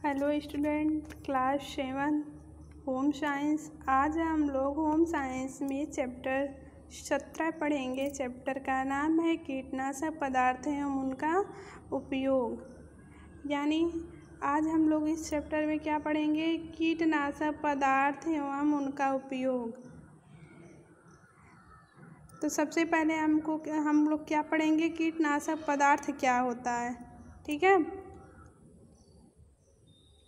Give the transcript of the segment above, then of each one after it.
Hello student, class 7 home science. आज हम लोग होम साइंस में चैप्टर 17 पढ़ेंगे। चैप्टर का नाम है कीटनाशक पदार्थ एवं उनका उपयोग। यानी आज हम लोग इस चैप्टर में क्या पढ़ेंगे? कीटनाशक पदार्थ एवं उनका उपयोग। तो सबसे पहले हम लोग क्या पढ़ेंगे? कीटनाशक पदार्थ क्या होता है। ठीक है,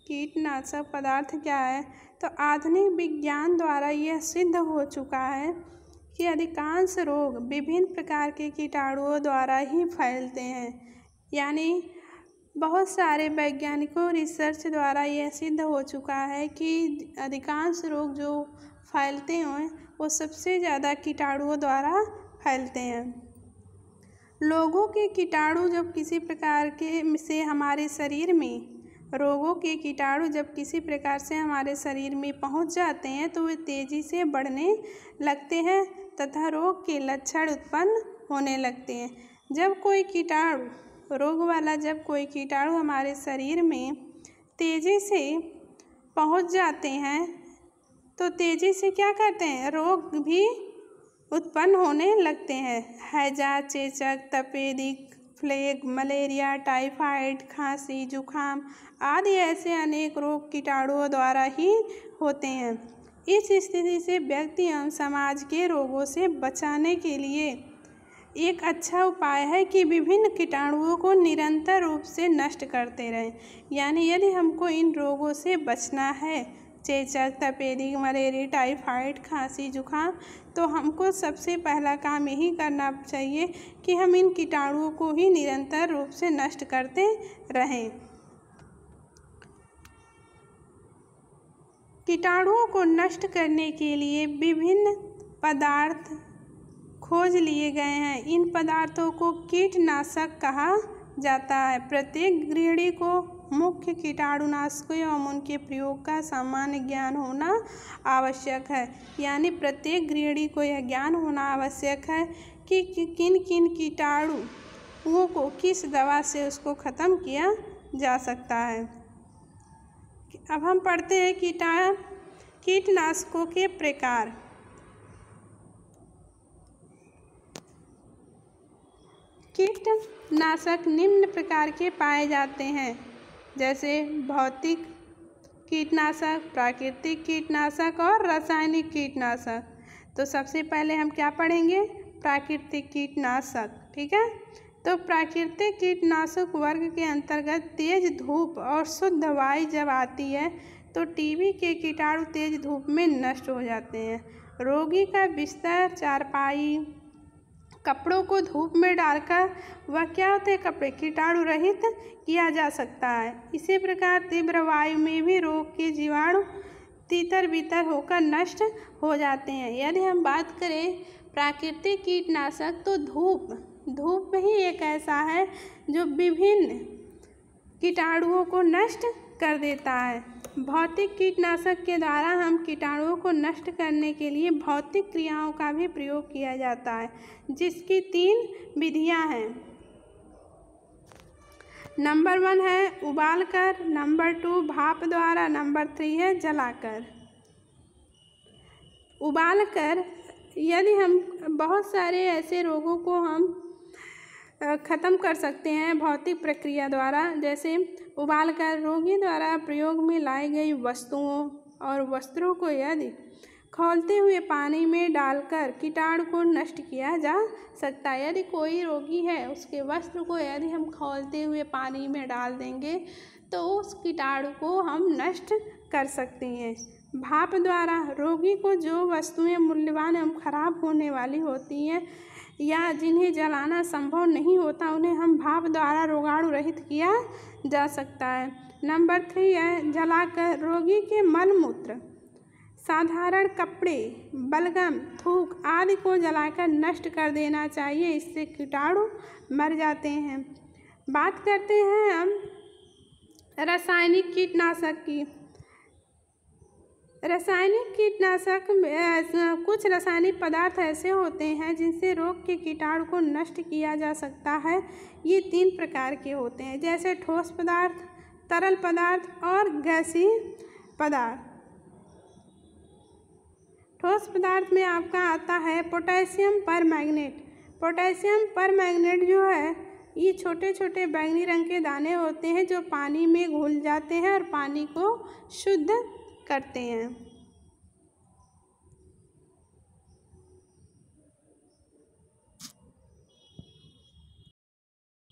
कीटनाशक पदार्थ क्या है? तो आधुनिक विज्ञान द्वारा यह सिद्ध हो चुका है कि अधिकांश रोग विभिन्न प्रकार के कीटाणुओं द्वारा ही फैलते हैं। यानी बहुत सारे वैज्ञानिकों रिसर्च द्वारा यह सिद्ध हो चुका है कि अधिकांश रोग जो फैलते हैं वो सबसे ज़्यादा कीटाणुओं द्वारा फैलते हैं। लोगों के कीटाणु जब किसी प्रकार के से हमारे शरीर में रोगों के कीटाणु जब किसी प्रकार से हमारे शरीर में पहुंच जाते हैं तो वे तेज़ी से बढ़ने लगते हैं तथा रोग के लक्षण उत्पन्न होने लगते हैं। जब कोई कीटाणु रोग वाला जब कोई कीटाणु हमारे शरीर में तेज़ी से पहुंच जाते हैं तो तेज़ी से क्या करते हैं? रोग भी उत्पन्न होने लगते हैं। हैजा, चेचक, तपेदिक, प्लेग, मलेरिया, टाइफाइड, खांसी, जुखाम आदि ऐसे अनेक रोग कीटाणुओं द्वारा ही होते हैं। इस स्थिति से व्यक्ति एवं समाज के रोगों से बचाने के लिए एक अच्छा उपाय है कि विभिन्न कीटाणुओं को निरंतर रूप से नष्ट करते रहें। यानी यदि हमको इन रोगों से बचना है, चेचक, तपेदिक, मलेरिया, टाइफाइड, खांसी, जुखाम, तो हमको सबसे पहला काम यही करना चाहिए कि हम इन कीटाणुओं को ही निरंतर रूप से नष्ट करते रहें। कीटाणुओं को नष्ट करने के लिए विभिन्न पदार्थ खोज लिए गए हैं। इन पदार्थों को कीटनाशक कहा जाता है। प्रत्येक गृहिणी को मुख्य कीटाणुनाशकों एवं उनके प्रयोग का सामान्य ज्ञान होना आवश्यक है। यानी प्रत्येक गृहिणी को यह ज्ञान होना आवश्यक है कि किन किन कीटाणुओं को किस दवा से उसको ख़त्म किया जा सकता है। अब हम पढ़ते हैं कीटनाशकों के प्रकार। कीटनाशक निम्न प्रकार के पाए जाते हैं, जैसे भौतिक कीटनाशक, प्राकृतिक कीटनाशक और रासायनिक कीटनाशक। तो सबसे पहले हम क्या पढ़ेंगे? प्राकृतिक कीटनाशक। ठीक है, तो प्राकृतिक कीटनाशक वर्ग के अंतर्गत तेज धूप और शुद्ध वायु जब आती है तो टीबी के कीटाणु तेज धूप में नष्ट हो जाते हैं। रोगी का बिस्तर, चारपाई, कपड़ों को धूप में डालकर वह क्या होते हैं? कपड़े कीटाणु रहित किया जा सकता है। इसी प्रकार तीव्र वायु में भी रोग के जीवाणु तीतर बीतर होकर नष्ट हो जाते हैं। यदि हम बात करें प्राकृतिक कीटनाशक तो धूप ही एक ऐसा है जो विभिन्न कीटाणुओं को नष्ट कर देता है। भौतिक कीटनाशक के द्वारा हम कीटाणुओं को नष्ट करने के लिए भौतिक क्रियाओं का भी प्रयोग किया जाता है, जिसकी 3 विधियां हैं। नंबर 1 है उबालकर, नंबर 2 भाप द्वारा, नंबर 3 है जलाकर। उबालकर, यदि हम बहुत सारे ऐसे रोगों को हम ख़त्म कर सकते हैं भौतिक प्रक्रिया द्वारा। जैसे उबालकर रोगी द्वारा प्रयोग में लाई गई वस्तुओं और वस्त्रों को यदि खौलते हुए पानी में डालकर कीटाणु को नष्ट किया जा सकता है। यदि कोई रोगी है उसके वस्त्र को यदि हम खौलते हुए पानी में डाल देंगे तो उस कीटाणु को हम नष्ट कर सकते हैं। भाप द्वारा, रोगी को जो वस्तुएं मूल्यवान एवं खराब होने वाली होती हैं या जिन्हें जलाना संभव नहीं होता उन्हें हम भाप द्वारा रोगाणु रहित किया जा सकता है। नंबर 3 है जलाकर, रोगी के मल मूत्र, साधारण कपड़े, बलगम, थूक आदि को जलाकर नष्ट कर देना चाहिए। इससे कीटाणु मर जाते हैं। बात करते हैं हम रासायनिक कीटनाशक की। रासायनिक कीटनाशक कुछ रासायनिक पदार्थ ऐसे होते हैं जिनसे रोग के कीटाणु को नष्ट किया जा सकता है। ये 3 प्रकार के होते हैं, जैसे ठोस पदार्थ, तरल पदार्थ और गैसीय पदार्थ। ठोस पदार्थ में आपका आता है पोटेशियम परमैंगनेट। पोटेशियम परमैंगनेट जो है ये छोटे छोटे बैंगनी रंग के दाने होते हैं जो पानी में घुल जाते हैं और पानी को शुद्ध करते हैं।